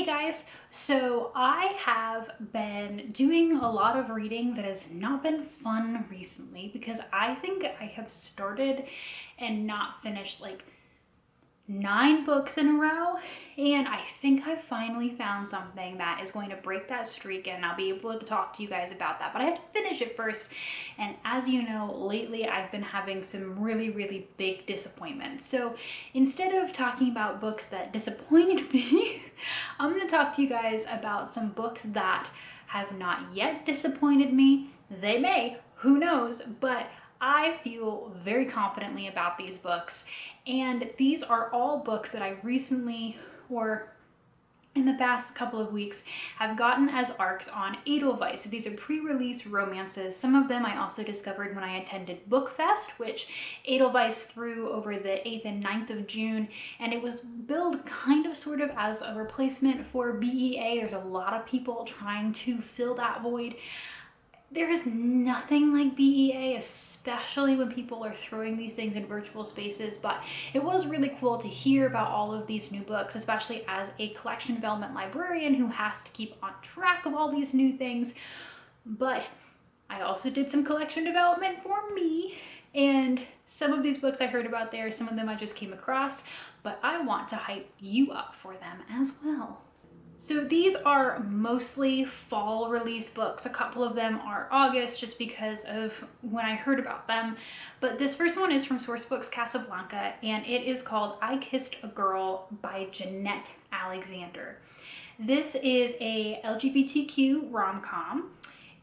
guys, so I have been doing a lot of reading that has not been fun recently because I think I have started and not finished like 9 books in a row, and I think I finally found something that is going to break that streak, and I'll be able to talk to you guys about that, but I have to finish it first. And as you know, lately I've been having some really big disappointments. So instead of talking about books that disappointed me, I'm going to talk to you guys about some books that have not yet disappointed me. They may, who knows, but I feel very confidently about these books, and these are all books that I recently, or in the past couple of weeks, have gotten as ARCs on Edelweiss. So these are pre-release romances. Some of them I also discovered when I attended Bookfest, which Edelweiss threw over the 8th and 9th of June, and it was billed kind of sort of as a replacement for BEA. There's a lot of people trying to fill that void. There is nothing like BEA, especially when people are throwing these things in virtual spaces, but it was really cool to hear about all of these new books, especially as a collection development librarian who has to keep on track of all these new things. But I also did some collection development for me, and some of these books I heard about there, some of them I just came across, but I want to hype you up for them as well. So these are mostly fall release books. A couple of them are August just because of when I heard about them. But this first one is from Sourcebooks Casablanca, and it is called I Kissed a Girl by Jeanette Alexander. This is a LGBTQ rom-com,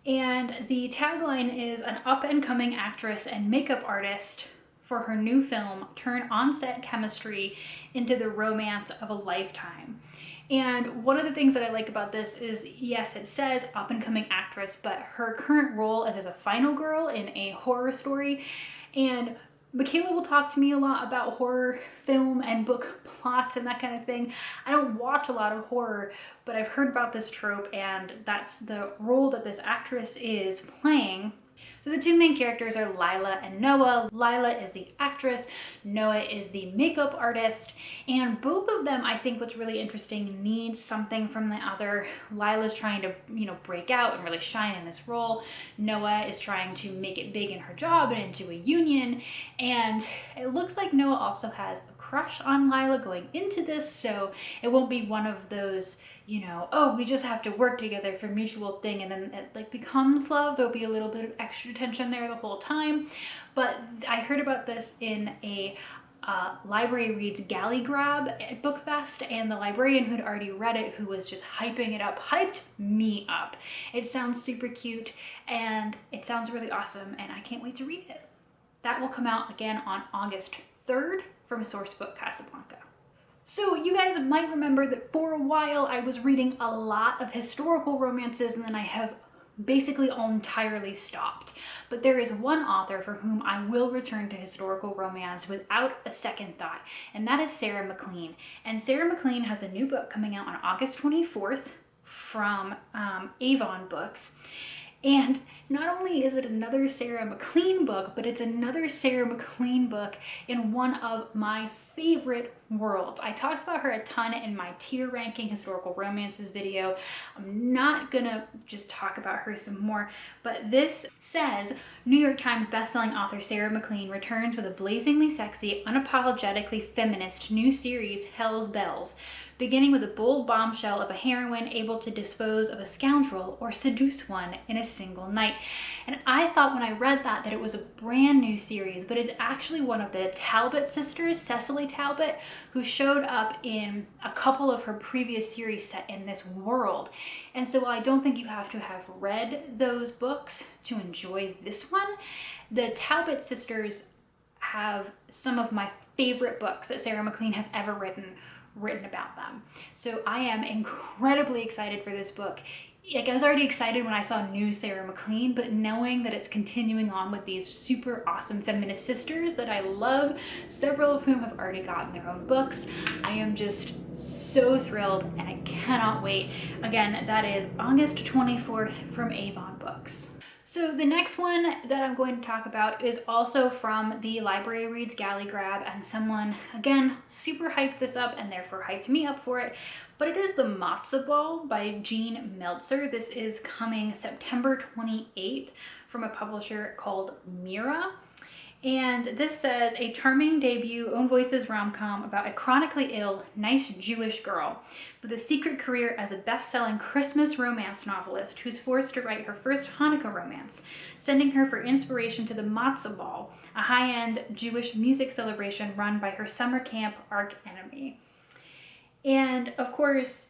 and the tagline is an up-and-coming actress and makeup artist for her new film turn on-set chemistry into the romance of a lifetime. And one of the things that I like about this is, yes, it says up-and-coming actress, but her current role is as a final girl in a horror story. And Michaela will talk to me a lot about horror film and book plots and that kind of thing. I don't watch a lot of horror, but I've heard about this trope, and that's the role that this actress is playing. So the two main characters are Lila and Noah. Lila is the actress, Noah is the makeup artist, and both of them, I think what's really interesting, need something from the other. Lila's trying to, break out and really shine in this role. Noah is trying to make it big in her job and into a union, and it looks like Noah also has a crush on Lila going into this, so it won't be one of those, oh, we just have to work together for mutual thing and then it becomes love. There'll be a little bit of extra tension there the whole time. But I heard about this in a LibraryReads Galley Grab at Bookfest, and the librarian who'd already read it, who was just hyping it up, hyped me up. It sounds super cute and it sounds really awesome, and I can't wait to read it. That will come out again on August 3rd from Sourcebooks Casablanca. So you guys might remember that for a while I was reading a lot of historical romances, and then I have basically entirely stopped. But there is one author for whom I will return to historical romance without a second thought, and that is Sarah MacLean. And Sarah MacLean has a new book coming out on August 24th from Avon Books. And not only is it another Sarah MacLean book, but it's another Sarah MacLean book in one of my favorite worlds. I talked about her a ton in my tier ranking historical romances video. I'm not gonna just talk about her some more, but this says New York Times bestselling author Sarah MacLean returns with a blazingly sexy, unapologetically feminist new series, Hell's Bells, beginning with a bold bombshell of a heroine able to dispose of a scoundrel or seduce one in a single night. And I thought when I read that it was a brand new series, but it's actually one of the Talbot sisters, Cecily Talbot, who showed up in a couple of her previous series set in this world. And so while I don't think you have to have read those books to enjoy this one, the Talbot sisters have some of my favorite books that Sarah MacLean has ever written about them. So I am incredibly excited for this book. Like, I was already excited when I saw new Sarah MacLean, but knowing that it's continuing on with these super awesome feminist sisters that I love, several of whom have already gotten their own books, I am just so thrilled and I cannot wait. Again, that is August 24th from Avon Books. So the next one that I'm going to talk about is also from the Library Reads Galley Grab, and someone, again, super hyped this up and therefore hyped me up for it, but it is the Matzo Ball by Jean Meltzer. This is coming September 28th from a publisher called Mira. And this says, a charming debut Own Voices rom-com about a chronically ill, nice Jewish girl with a secret career as a best-selling Christmas romance novelist who's forced to write her first Hanukkah romance, sending her for inspiration to the Matzo Ball, a high-end Jewish music celebration run by her summer camp arch enemy. And of course,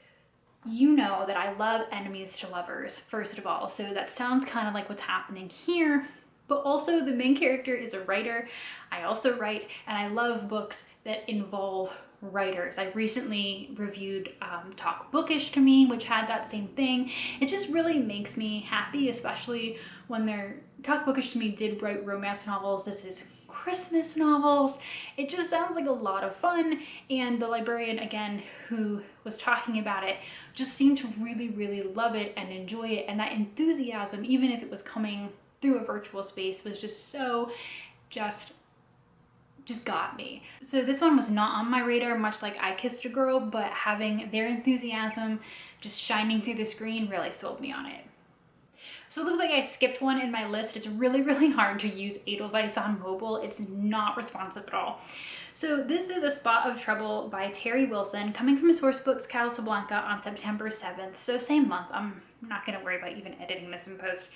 you know that I love enemies to lovers, first of all, so that sounds kind of like what's happening here. But also the main character is a writer. I also write, and I love books that involve writers. I recently reviewed Talk Bookish to Me, which had that same thing. It just really makes me happy, especially when Talk Bookish to Me did write romance novels. This is Christmas novels. It just sounds like a lot of fun, and the librarian, again, who was talking about it, just seemed to really, really love it and enjoy it, and that enthusiasm, even if it was coming through a virtual space, was just so just got me. So this one was not on my radar, much like I Kissed a Girl, but having their enthusiasm just shining through the screen really sold me on it. So it looks like I skipped one in my list. It's really, really hard to use Edelweiss on mobile. It's not responsive at all. So this is A Spot of Trouble by Terry Wilson, coming from Sourcebooks Casablanca on September 7th. So same month. I'm not gonna worry about even editing this in post.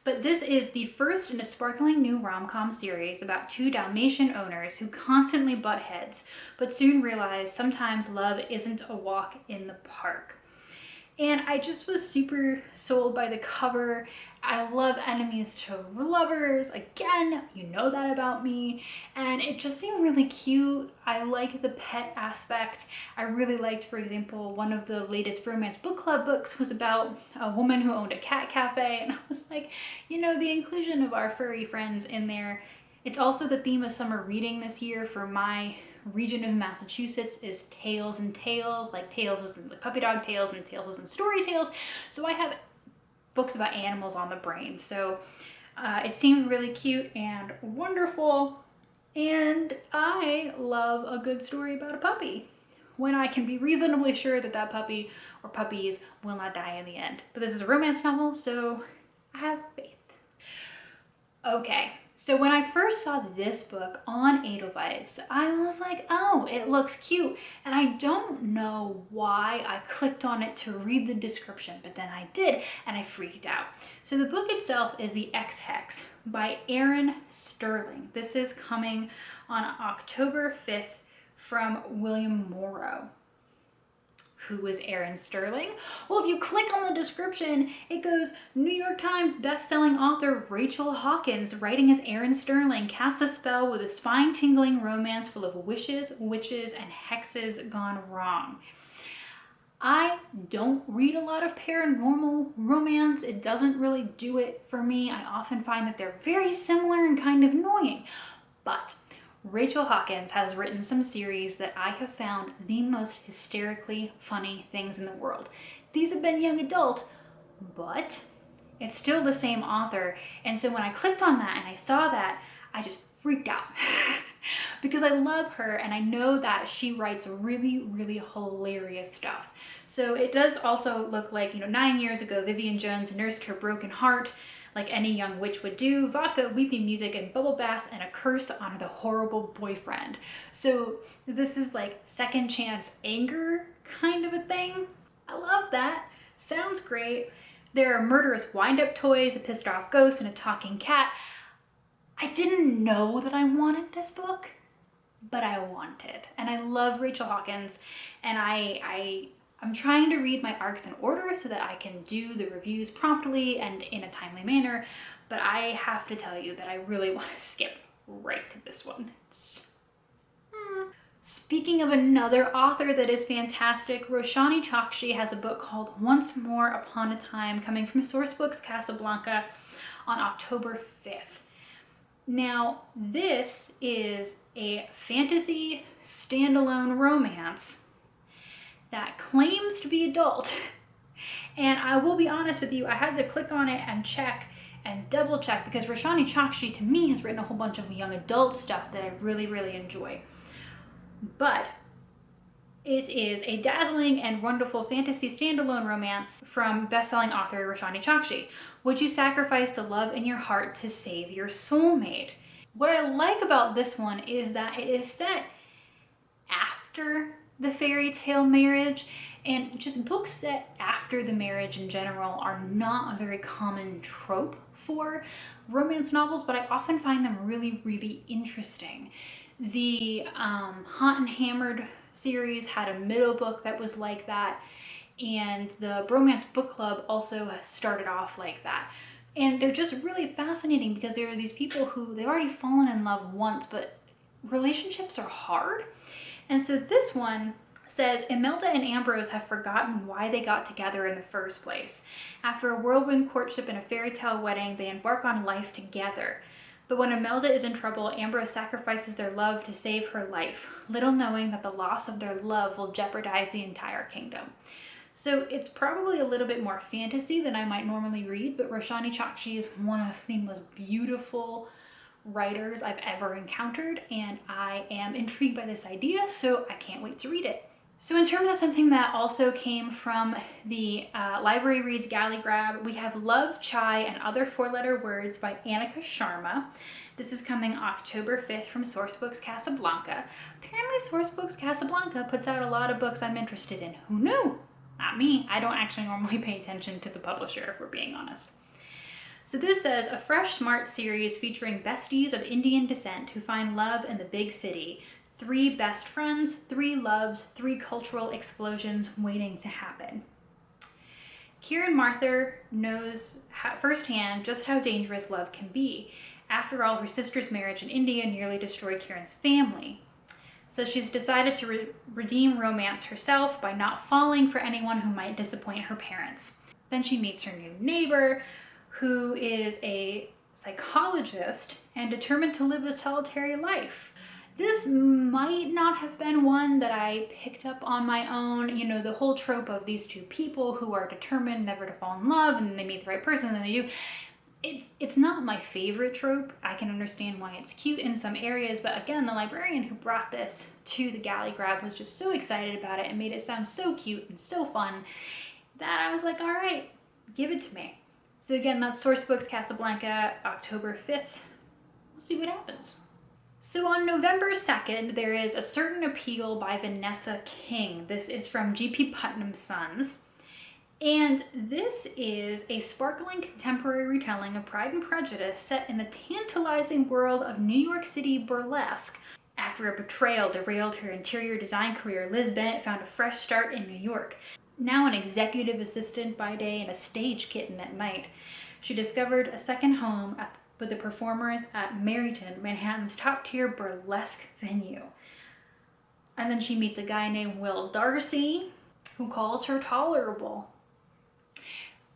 But this is the first in a sparkling new rom-com series about two Dalmatian owners who constantly butt heads, but soon realize sometimes love isn't a walk in the park. And I just was super sold by the cover. I love enemies to lovers. Again, you know that about me. And it just seemed really cute. I like the pet aspect. I really liked, for example, one of the latest romance book club books was about a woman who owned a cat cafe. And I was like, you know, the inclusion of our furry friends in there. It's also the theme of summer reading this year for my region of Massachusetts is tales and tales, like tales is in like puppy dog tales and tales is in story tales. So I have books about animals on the brain. So it seemed really cute and wonderful. And I love a good story about a puppy when I can be reasonably sure that that puppy or puppies will not die in the end. But this is a romance novel, so I have faith. Okay. So when I first saw this book on Edelweiss, I was like, oh, it looks cute. And I don't know why I clicked on it to read the description, but then I did, and I freaked out. So the book itself is The Xhex by Erin Sterling. This is coming on October 5th from William Morrow. Who is Erin Sterling? Well, if you click on the description, it goes, New York Times bestselling author Rachel Hawkins, writing as Erin Sterling, casts a spell with a spine-tingling romance full of wishes, witches, and hexes gone wrong. I don't read a lot of paranormal romance. It doesn't really do it for me. I often find that they're very similar and kind of annoying. But Rachel Hawkins has written some series that I have found the most hysterically funny things in the world. These have been young adult, but it's still the same author. And so when I clicked on that and I saw that, I just freaked out because I love her and I know that she writes really, really hilarious stuff. So it does also look like, 9 years ago, Vivian Jones nursed her broken heart like any young witch would do, vodka, weepy music, and bubble baths, and a curse on the horrible boyfriend. So this is like second chance anger kind of a thing. I love that. Sounds great. There are murderous wind-up toys, a pissed off ghost, and a talking cat. I didn't know that I wanted this book, but I want it. And I love Rachel Hawkins, and I'm trying to read my arcs in order so that I can do the reviews promptly and in a timely manner, but I have to tell you that I really want to skip right to this one. Speaking of another author that is fantastic, Roshani Chokshi has a book called Once More Upon a Time, coming from Sourcebooks Casablanca on October 5th. Now, this is a fantasy standalone romance that claims to be adult. And I will be honest with you, I had to click on it and check, and double check, because Roshani Chokshi to me has written a whole bunch of young adult stuff that I really, really enjoy. But it is a dazzling and wonderful fantasy standalone romance from best-selling author Roshani Chokshi. Would you sacrifice the love in your heart to save your soulmate? What I like about this one is that it is set after the fairy tale marriage, and just books set after the marriage in general are not a very common trope for romance novels, but I often find them really, really interesting. The Hot and Hammered series had a middle book that was like that, and the Bromance Book Club also started off like that. And they're just really fascinating because there are these people who they've already fallen in love once, but relationships are hard. And so this one says, Imelda and Ambrose have forgotten why they got together in the first place. After a whirlwind courtship and a fairy tale wedding, they embark on life together. But when Imelda is in trouble, Ambrose sacrifices their love to save her life, little knowing that the loss of their love will jeopardize the entire kingdom. So it's probably a little bit more fantasy than I might normally read, but Roshani Chokshi is one of the most beautiful writers I've ever encountered, and I am intrigued by this idea, so I can't wait to read it. So in terms of something that also came from the Library Reads Galley Grab, we have Love, Chai, and Other Four-Letter Words by Annika Sharma. This is coming October 5th from Sourcebooks Casablanca. Apparently Sourcebooks Casablanca puts out a lot of books I'm interested in. Who knew? Not me. I don't actually normally pay attention to the publisher, if we're being honest. So this says, a fresh, smart series featuring besties of Indian descent who find love in the big city. 3 best friends, 3 loves, 3 cultural explosions waiting to happen. Kieran Marther knows firsthand just how dangerous love can be. After all, her sister's marriage in India nearly destroyed Kieran's family. So she's decided to redeem romance herself by not falling for anyone who might disappoint her parents. Then she meets her new neighbor, who is a psychologist and determined to live a solitary life. This might not have been one that I picked up on my own. You know, the whole trope of these two people who are determined never to fall in love, and then they meet the right person and then they do. It's not my favorite trope. I can understand why it's cute in some areas, but again, the librarian who brought this to the Galley Grab was just so excited about it and made it sound so cute and so fun that I was like, all right, give it to me. So again, that's Sourcebooks Casablanca, October 5th. We'll see what happens. So on November 2nd, there is A Certain Appeal by Vanessa King. This is from G.P. Putnam's Sons. And this is a sparkling contemporary retelling of Pride and Prejudice set in the tantalizing world of New York City burlesque. After a betrayal derailed her interior design career, Liz Bennet found a fresh start in New York. Now an executive assistant by day and a stage kitten at night, she discovered a second home with the performers at Maryton, Manhattan's top-tier burlesque venue. And then she meets a guy named Will Darcy, who calls her tolerable.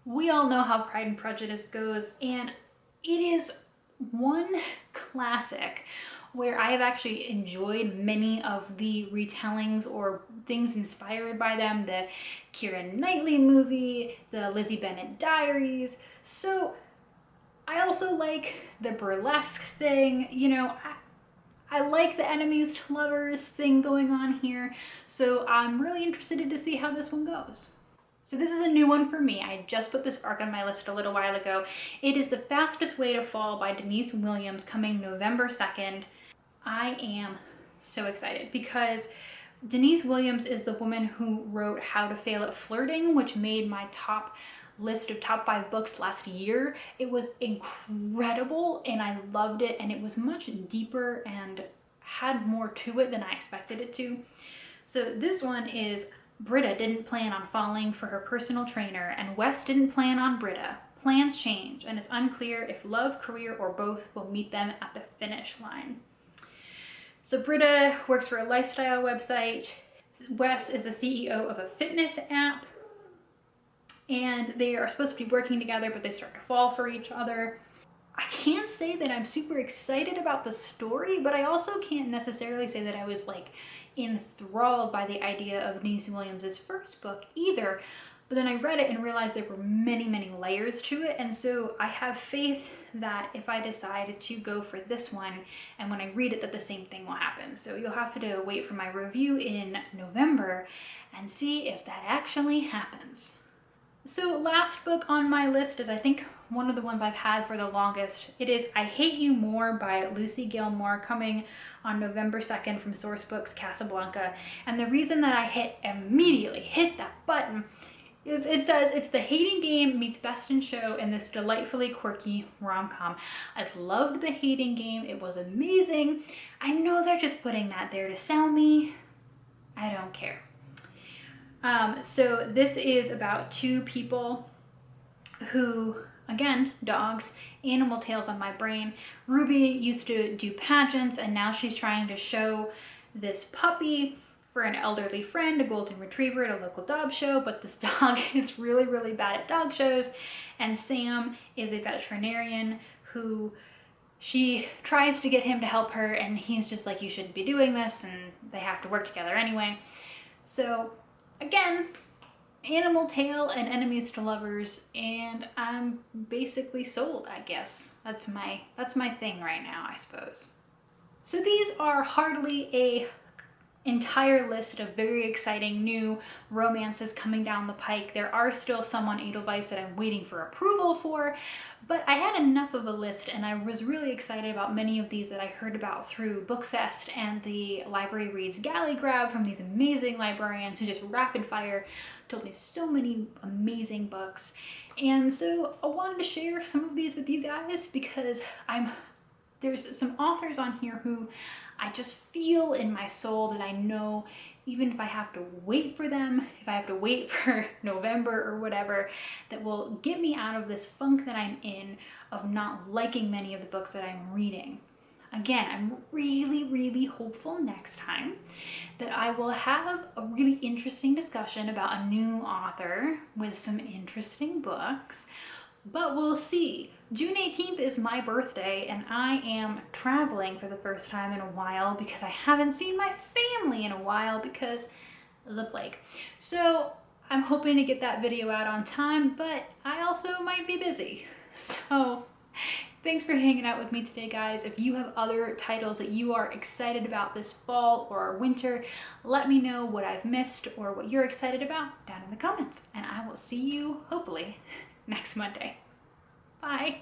We all know how Pride and Prejudice goes, and it is one classic where I have actually enjoyed many of the retellings or things inspired by them. The Keira Knightley movie, the Lizzie Bennet Diaries. So I also like the burlesque thing. You know, I like the enemies to lovers thing going on here. So I'm really interested to see how this one goes. So this is a new one for me. I just put this arc on my list a little while ago. It is The Fastest Way to Fall by Denise Williams, coming November 2nd. I am so excited because Denise Williams is the woman who wrote How to Fail at Flirting, which made my top list of top 5 books last year. It was incredible and I loved it, and it was much deeper and had more to it than I expected it to. So this one is Britta didn't plan on falling for her personal trainer, and Wes didn't plan on Britta. Plans change, and it's unclear if love, career, or both will meet them at the finish line. So Britta works for a lifestyle website. Wes is the CEO of a fitness app, and they are supposed to be working together, but they start to fall for each other. I can't say that I'm super excited about the story, but I also can't necessarily say that I was like enthralled by the idea of Denise Williams' first book either. But then I read it and realized there were many, many layers to it. And so I have faith that if I decide to go for this one, and when I read it, that the same thing will happen. So you'll have to wait for my review in November and see if that actually happens. So last book on my list is, I think, one of the ones I've had for the longest. It is I Hate You More by Lucy Gilmore, coming on November 2nd from Sourcebooks Casablanca. And the reason that I immediately hit that button is it says it's The Hating Game meets Best in Show in this delightfully quirky rom-com. I loved The Hating Game. It was amazing. I know they're just putting that there to sell me. I don't care. So this is about two people who, again, dogs, animal tales on my brain. Ruby used to do pageants, and now she's trying to show this puppy for an elderly friend, a golden retriever, at a local dog show, but this dog is really, really bad at dog shows. And Sam is a veterinarian who she tries to get him to help her, and he's just like, you shouldn't be doing this, and they have to work together anyway. So again, animal tale and enemies to lovers, and I'm basically sold, I guess. That's my thing right now, I suppose. So these are hardly a entire list of very exciting new romances coming down the pike. There are still some on Edelweiss that I'm waiting for approval for, but I had enough of a list, and I was really excited about many of these that I heard about through Bookfest and the LibraryReads Galley Grab from these amazing librarians who just rapid fire told me so many amazing books. And so I wanted to share some of these with you guys because there's some authors on here who I just feel in my soul that I know, even if I have to wait for them, if I have to wait for November or whatever, that will get me out of this funk that I'm in of not liking many of the books that I'm reading. Again, I'm really, really hopeful next time that I will have a really interesting discussion about a new author with some interesting books. But we'll see. June 18th is my birthday, and I am traveling for the first time in a while because I haven't seen my family in a while because of the plague. So I'm hoping to get that video out on time, but I also might be busy. So thanks for hanging out with me today, guys. If you have other titles that you are excited about this fall or winter, let me know what I've missed or what you're excited about down in the comments. And I will see you, hopefully, next Monday. Bye.